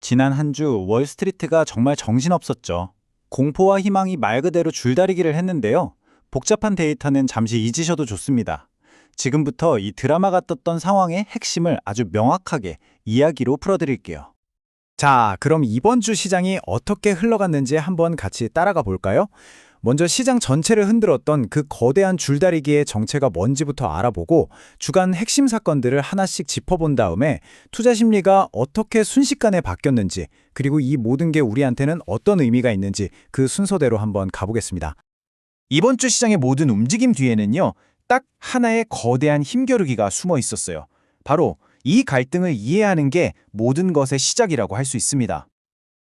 지난 한 주 월스트리트가 정말 정신없었죠. 공포와 희망이 말 그대로 줄다리기를 했는데요. 복잡한 데이터는 잠시 잊으셔도 좋습니다. 지금부터 이 드라마가 떴던 상황의 핵심을 아주 명확하게 이야기로 풀어드릴게요. 자, 그럼 이번 주 시장이 어떻게 흘러갔는지 한번 같이 따라가 볼까요? 먼저 시장 전체를 흔들었던 그 거대한 줄다리기의 정체가 뭔지부터 알아보고 주간 핵심 사건들을 하나씩 짚어본 다음에 투자 심리가 어떻게 순식간에 바뀌었는지, 그리고 이 모든 게 우리한테는 어떤 의미가 있는지 그 순서대로 한번 가보겠습니다. 이번 주 시장의 모든 움직임 뒤에는요, 딱 하나의 거대한 힘겨루기가 숨어 있었어요. 바로 이 갈등을 이해하는 게 모든 것의 시작이라고 할 수 있습니다.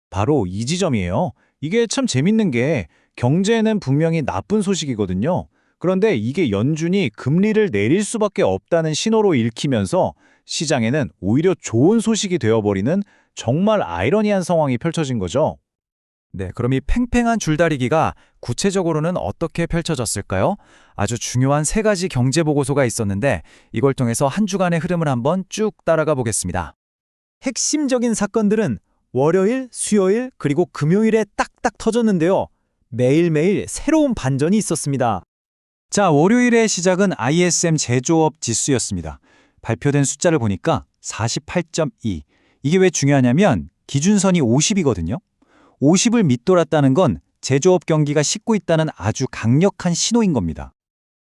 바로 이 지점이에요. 이게 참 재밌는 게 경제에는 분명히 나쁜 소식이거든요. 그런데 이게 연준이 금리를 내릴 수밖에 없다는 신호로 읽히면서 시장에는 오히려 좋은 소식이 되어버리는 정말 아이러니한 상황이 펼쳐진 거죠. 네, 그럼 이 팽팽한 줄다리기가 구체적으로는 어떻게 펼쳐졌을까요? 아주 중요한 세 가지 경제 보고서가 있었는데 이걸 통해서 한 주간의 흐름을 한번 쭉 따라가 보겠습니다. 핵심적인 사건들은 월요일, 수요일, 그리고 금요일에 딱딱 터졌는데요. 매일매일 새로운 반전이 있었습니다. 자, 월요일의 시작은 ISM 제조업 지수였습니다. 발표된 숫자를 보니까 48.2. 이게 왜 중요하냐면 기준선이 50이거든요. 50을 밑돌았다는 건 제조업 경기가 식고 있다는 아주 강력한 신호인 겁니다.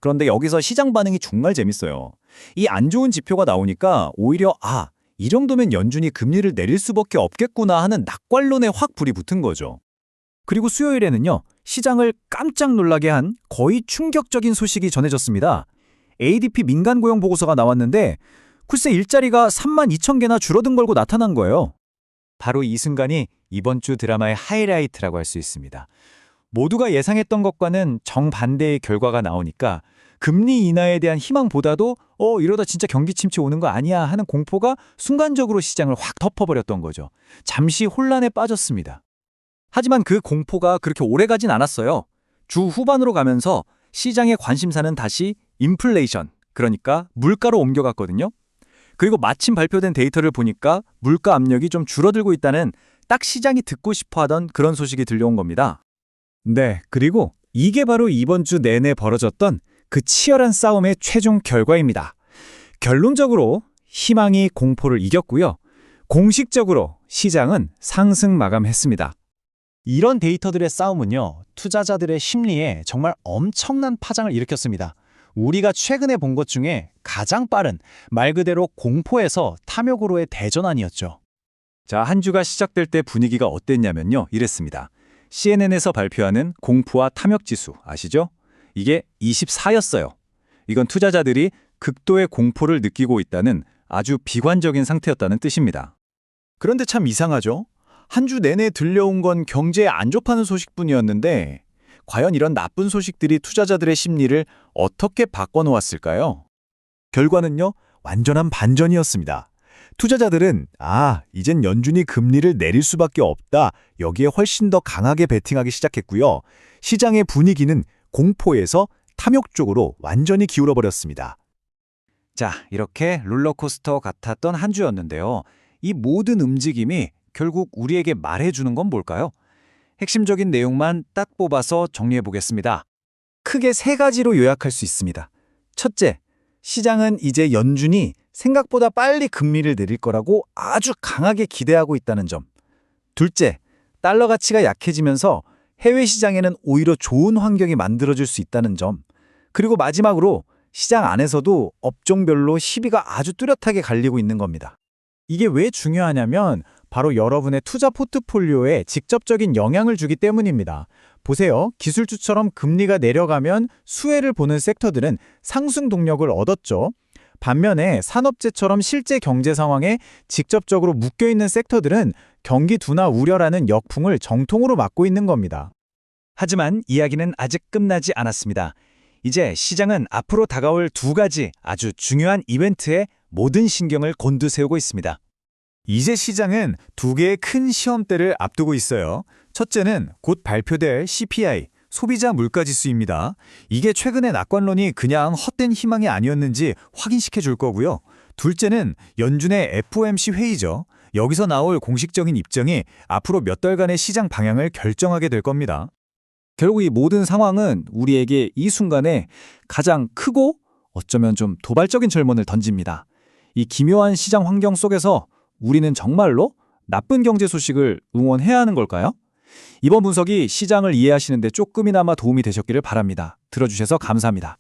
그런데 여기서 시장 반응이 정말 재밌어요. 이 안 좋은 지표가 나오니까 오히려 이 정도면 연준이 금리를 내릴 수밖에 없겠구나 하는 낙관론에 확 불이 붙은 거죠. 그리고 수요일에는요, 시장을 깜짝 놀라게 한 거의 충격적인 소식이 전해졌습니다. ADP 민간 고용 보고서가 나왔는데 글쎄 일자리가 32,000개나 줄어든 걸고 나타난 거예요. 바로 이 순간이 이번 주 드라마의 하이라이트라고 할 수 있습니다. 모두가 예상했던 것과는 정반대의 결과가 나오니까 금리 인하에 대한 희망보다도 이러다 진짜 경기 침체 오는 거 아니야 하는 공포가 순간적으로 시장을 확 덮어버렸던 거죠. 잠시 혼란에 빠졌습니다. 하지만 그 공포가 그렇게 오래가진 않았어요. 주 후반으로 가면서 시장의 관심사는 다시 인플레이션, 그러니까 물가로 옮겨갔거든요. 그리고 마침 발표된 데이터를 보니까 물가 압력이 좀 줄어들고 있다는 딱 시장이 듣고 싶어하던 그런 소식이 들려온 겁니다. 네, 그리고 이게 바로 이번 주 내내 벌어졌던 그 치열한 싸움의 최종 결과입니다. 결론적으로 희망이 공포를 이겼고요. 공식적으로 시장은 상승 마감했습니다. 이런 데이터들의 싸움은요, 투자자들의 심리에 정말 엄청난 파장을 일으켰습니다. 우리가 최근에 본 것 중에 가장 빠른, 말 그대로 공포에서 탐욕으로의 대전환이었죠. 자, 한 주가 시작될 때 분위기가 어땠냐면요, 이랬습니다. CNN에서 발표하는 공포와 탐욕 지수 아시죠? 이게 24였어요. 이건 투자자들이 극도의 공포를 느끼고 있다는 아주 비관적인 상태였다는 뜻입니다. 그런데 참 이상하죠? 한 주 내내 들려온 건 경제에 안 좋다는 소식뿐이었는데 과연 이런 나쁜 소식들이 투자자들의 심리를 어떻게 바꿔놓았을까요? 결과는요, 완전한 반전이었습니다. 투자자들은 이젠 연준이 금리를 내릴 수밖에 없다, 여기에 훨씬 더 강하게 베팅하기 시작했고요. 시장의 분위기는 공포에서 탐욕 쪽으로 완전히 기울어버렸습니다. 자, 이렇게 롤러코스터 같았던 한 주였는데요. 이 모든 움직임이 결국 우리에게 말해주는 건 뭘까요? 핵심적인 내용만 딱 뽑아서 정리해보겠습니다. 크게 세 가지로 요약할 수 있습니다. 첫째, 시장은 이제 연준이 생각보다 빨리 금리를 내릴 거라고 아주 강하게 기대하고 있다는 점. 둘째, 달러 가치가 약해지면서 해외 시장에는 오히려 좋은 환경이 만들어질 수 있다는 점. 그리고 마지막으로 시장 안에서도 업종별로 시비가 아주 뚜렷하게 갈리고 있는 겁니다. 이게 왜 중요하냐면 바로 여러분의 투자 포트폴리오에 직접적인 영향을 주기 때문입니다. 보세요. 기술주처럼 금리가 내려가면 수혜를 보는 섹터들은 상승 동력을 얻었죠. 반면에 산업재처럼 실제 경제 상황에 직접적으로 묶여있는 섹터들은 경기 둔화 우려라는 역풍을 정통으로 맞고 있는 겁니다. 하지만 이야기는 아직 끝나지 않았습니다. 이제 시장은 앞으로 다가올 두 가지 아주 중요한 이벤트에 모든 신경을 곤두세우고 있습니다. 이제 시장은 두 개의 큰 시험대를 앞두고 있어요. 첫째는 곧 발표될 CPI, 소비자 물가지수입니다. 이게 최근의 낙관론이 그냥 헛된 희망이 아니었는지 확인시켜 줄 거고요. 둘째는 연준의 FOMC 회의죠. 여기서 나올 공식적인 입장이 앞으로 몇 달간의 시장 방향을 결정하게 될 겁니다. 결국 이 모든 상황은 우리에게 이 순간에 가장 크고 어쩌면 좀 도발적인 질문을 던집니다. 이 기묘한 시장 환경 속에서 우리는 정말로 나쁜 경제 소식을 응원해야 하는 걸까요? 이번 분석이 시장을 이해하시는 데 조금이나마 도움이 되셨기를 바랍니다. 들어주셔서 감사합니다.